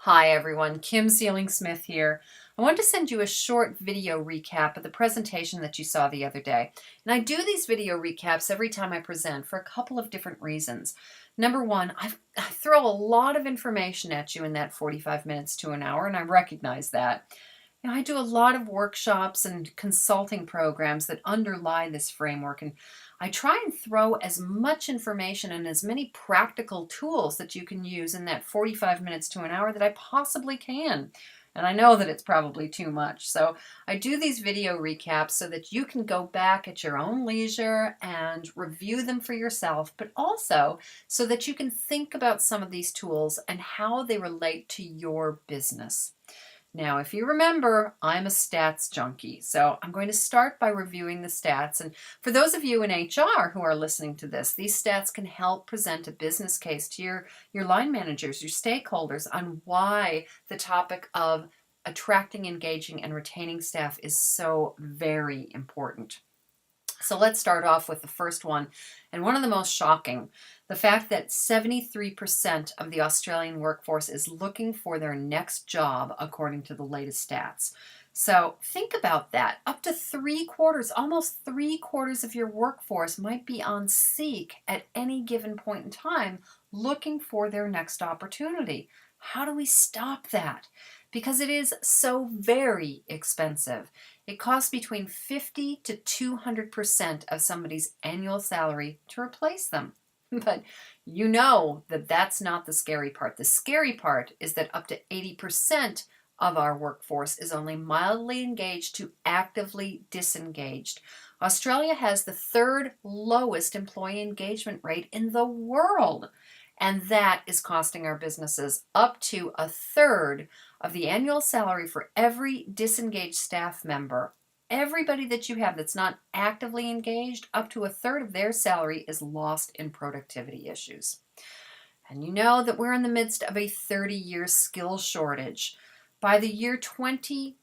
Hi everyone, Kim Sealing-Smith here. I wanted to send you a short video recap of the presentation that you saw the other day. And I do these video recaps every time I present for a couple of different reasons. Number one, I throw a lot of information at you in that 45 minutes to an hour, and I recognize that. I do a lot of workshops and consulting programs that underlie this framework, and I try and throw as much information and as many practical tools that you can use in that 45 minutes to an hour that I possibly can. And I know that it's probably too much. So I do these video recaps so that you can go back at your own leisure and review them for yourself, but also so that you can think about some of these tools and how they relate to your business. Now, if you remember, I'm a stats junkie, so I'm going to start by reviewing the stats. And for those of you in HR who are listening to this, these stats can help present a business case to your line managers, your stakeholders, on why the topic of attracting, engaging, and retaining staff is so very important. So let's start off with the first one, and one of the most shocking, the fact that 73% of the Australian workforce is looking for their next job, according to the latest stats. So think about that. Up to almost three quarters of your workforce might be on Seek at any given point in time, looking for their next opportunity. How do we stop that? Because it is so very expensive. It costs between 50 to 200% of somebody's annual salary to replace them. But you know that that's not the scary part. The scary part is that up to 80% of our workforce is only mildly engaged to actively disengaged. Australia has the third lowest employee engagement rate in the world. And that is costing our businesses up to a third of the annual salary for every disengaged staff member. Everybody that you have that's not actively engaged, up to a third of their salary is lost in productivity issues. And you know that we're in the midst of a 30-year skill shortage. By the year 2020,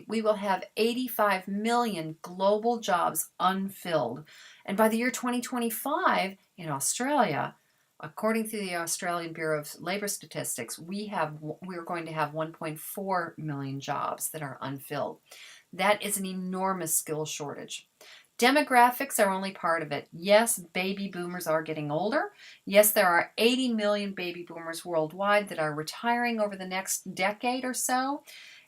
we will have 85 million global jobs unfilled. And by the year 2025, in Australia, according to the Australian Bureau of Labor Statistics, we're going to have 1.4 million jobs that are unfilled. That is an enormous skill shortage. Demographics are only part of it. Yes, baby boomers are getting older. Yes, there are 80 million baby boomers worldwide that are retiring over the next decade or so,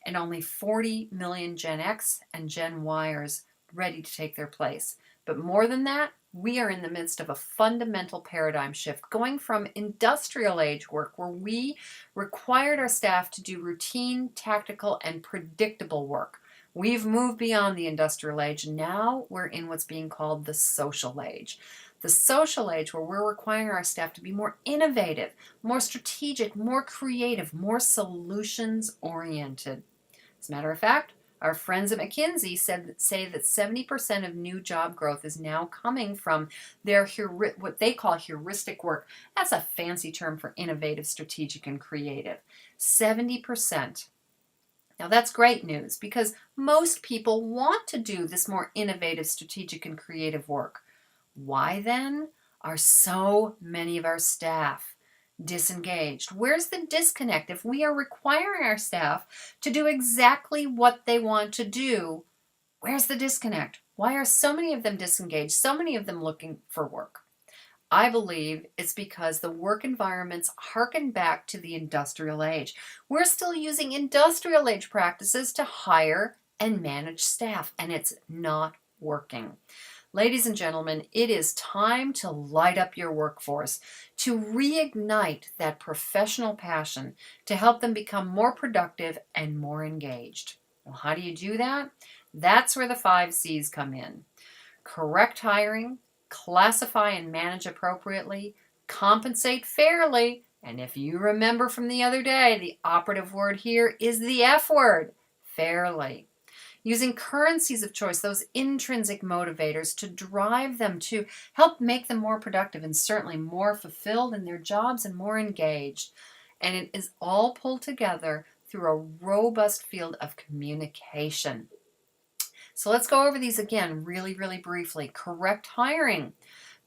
and only 40 million Gen X and Gen Yers ready to take their place. But more than that, we are in the midst of a fundamental paradigm shift, going from industrial age work, where we required our staff to do routine, tactical, and predictable work. We've moved beyond the industrial age. Now we're in what's being called the social age. The social age, where we're requiring our staff to be more innovative, more strategic, more creative, more solutions-oriented. As a matter of fact, our friends at McKinsey say that 70% of new job growth is now coming from their what they call heuristic work. That's a fancy term for innovative, strategic, and creative. 70%. Now that's great news, because most people want to do this more innovative, strategic, and creative work. Why then are so many of our staff disengaged? Where's the disconnect? If we are requiring our staff to do exactly what they want to do, where's the disconnect? Why are so many of them disengaged, so many of them looking for work? I believe it's because the work environments harken back to the industrial age. We're still using industrial age practices to hire and manage staff, and it's not working. Ladies and gentlemen, it is time to light up your workforce, to reignite that professional passion, to help them become more productive and more engaged. Well, how do you do that? That's where the 5 C's come in. Correct hiring, classify and manage appropriately, compensate fairly, and if you remember from the other day, the operative word here is the F word, fairly. Using currencies of choice, those intrinsic motivators, to drive them, to help make them more productive and certainly more fulfilled in their jobs and more engaged. And it is all pulled together through a robust field of communication. So let's go over these again really, really briefly. Correct hiring.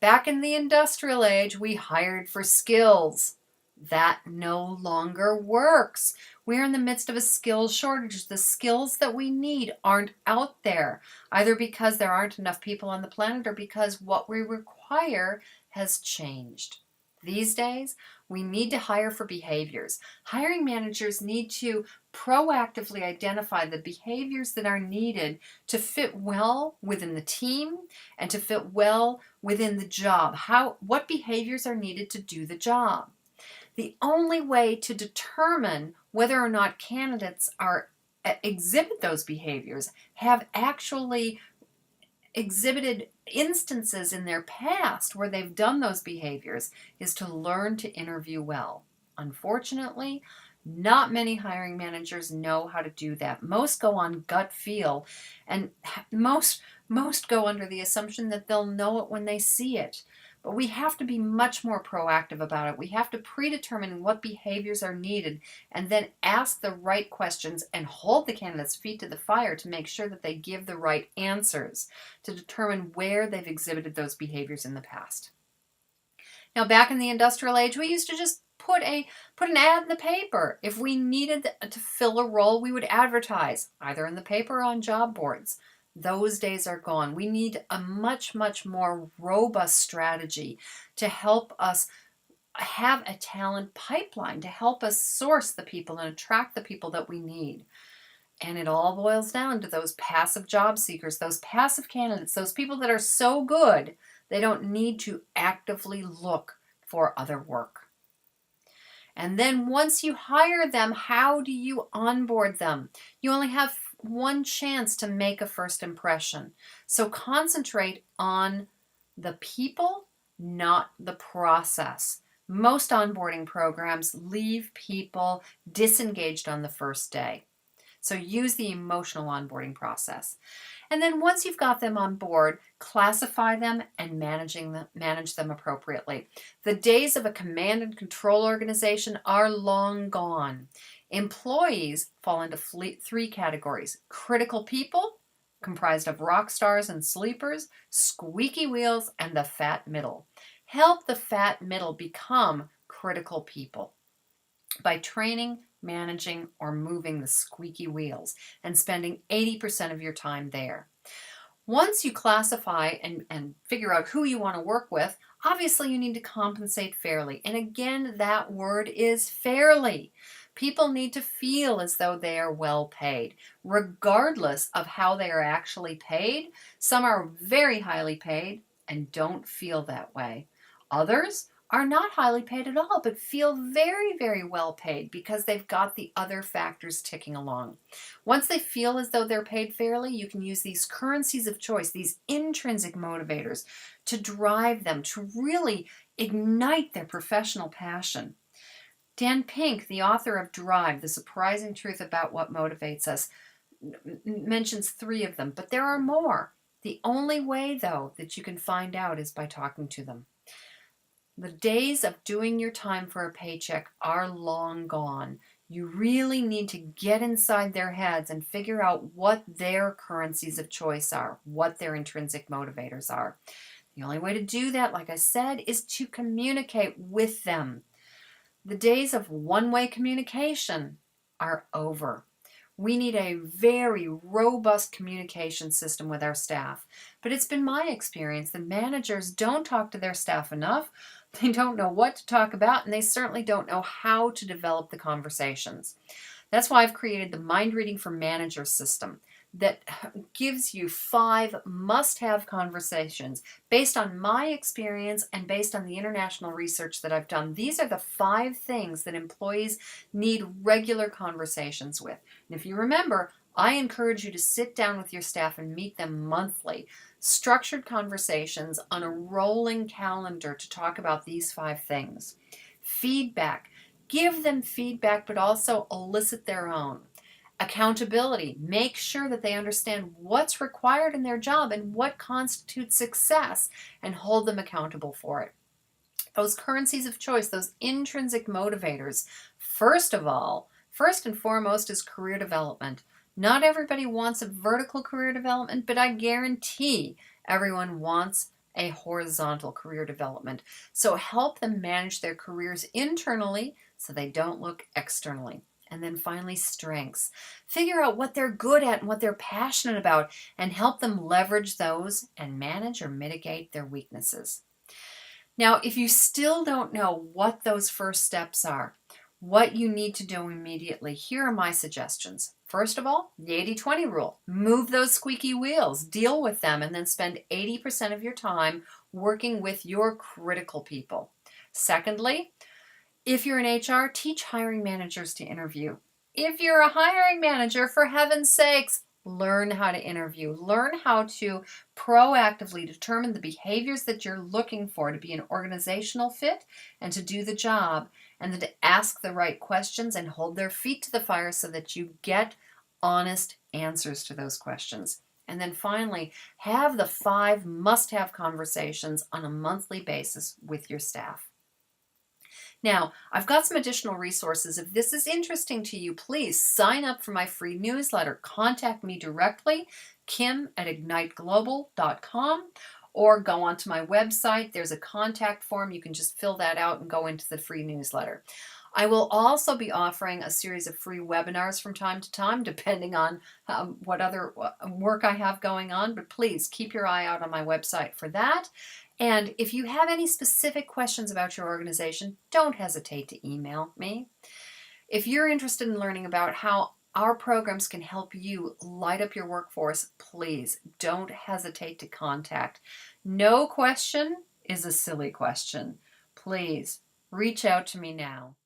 Back in the industrial age, we hired for skills. That no longer works. We're in the midst of a skills shortage. The skills that we need aren't out there, either because there aren't enough people on the planet or because what we require has changed. These days, we need to hire for behaviors. Hiring managers need to proactively identify the behaviors that are needed to fit well within the team and to fit well within the job. What behaviors are needed to do the job? The only way to determine whether or not candidates exhibit those behaviors, have actually exhibited instances in their past where they've done those behaviors, is to learn to interview well. Unfortunately, not many hiring managers know how to do that. Most go on gut feel, and most go under the assumption that they'll know it when they see it. But we have to be much more proactive about it. We have to predetermine what behaviors are needed and then ask the right questions and hold the candidate's feet to the fire to make sure that they give the right answers to determine where they've exhibited those behaviors in the past. Now, back in the industrial age, we used to just put an ad in the paper. If we needed to fill a role, we would advertise, either in the paper or on job boards. Those days are gone. We need a much, much more robust strategy to help us have a talent pipeline, to help us source the people and attract the people that we need. And it all boils down to those passive job seekers, those passive candidates, those people that are so good they don't need to actively look for other work. And then once you hire them, how do you onboard them? You only have one chance to make a first impression. So concentrate on the people, not the process. Most onboarding programs leave people disengaged on the first day. So use the emotional onboarding process. And then once you've got them on board, classify them and manage them appropriately. The days of a command and control organization are long gone. Employees fall into three categories: critical people, comprised of rock stars and sleepers, squeaky wheels, and the fat middle. Help the fat middle become critical people by training, managing, or moving the squeaky wheels and spending 80% of your time there. Once you classify and figure out who you want to work with, obviously you need to compensate fairly. And again, that word is fairly. People need to feel as though they are well paid, regardless of how they are actually paid. Some are very highly paid and don't feel that way. Others are not highly paid at all, but feel very, very well paid because they've got the other factors ticking along. Once they feel as though they're paid fairly, you can use these currencies of choice, these intrinsic motivators, to drive them, to really ignite their professional passion. Dan Pink, the author of Drive, The Surprising Truth About What Motivates Us, mentions 3 of them, but there are more. The only way, though, that you can find out is by talking to them. The days of doing your time for a paycheck are long gone. You really need to get inside their heads and figure out what their currencies of choice are, what their intrinsic motivators are. The only way to do that, like I said, is to communicate with them. The days of one-way communication are over. We need a very robust communication system with our staff. But it's been my experience that managers don't talk to their staff enough. They don't know what to talk about, and they certainly don't know how to develop the conversations. That's why I've created the Mind Reading for Managers system that gives you 5 must-have conversations based on my experience and based on the international research that I've done. These are the 5 things that employees need regular conversations with. And if you remember, I encourage you to sit down with your staff and meet them monthly. Structured conversations on a rolling calendar to talk about these 5 things. Feedback. Give them feedback, but also elicit their own. Accountability. Make sure that they understand what's required in their job and what constitutes success, and hold them accountable for it. Those currencies of choice, those intrinsic motivators, first and foremost is career development. Not everybody wants a vertical career development, but I guarantee everyone wants a horizontal career development. So help them manage their careers internally so they don't look externally. And then finally, strengths. Figure out what they're good at and what they're passionate about and help them leverage those and manage or mitigate their weaknesses. Now, if you still don't know what those first steps are, what you need to do immediately, here are my suggestions. First of all, the 80-20 rule. Move those squeaky wheels, deal with them, and then spend 80% of your time working with your critical people. Secondly, if you're in HR, teach hiring managers to interview. If you're a hiring manager, for heaven's sakes, learn how to interview. Learn how to proactively determine the behaviors that you're looking for to be an organizational fit and to do the job, and then to ask the right questions and hold their feet to the fire so that you get honest answers to those questions. And then finally, have the 5 must-have conversations on a monthly basis with your staff. Now, I've got some additional resources. If this is interesting to you, please sign up for my free newsletter. Contact me directly, kim@igniteglobal.com, or go onto my website. There's a contact form. You can just fill that out and go into the free newsletter. I will also be offering a series of free webinars from time to time, depending on what other work I have going on, but please keep your eye out on my website for that. And if you have any specific questions about your organization, don't hesitate to email me. If you're interested in learning about how our programs can help you light up your workforce, please don't hesitate to contact. No question is a silly question. Please reach out to me now.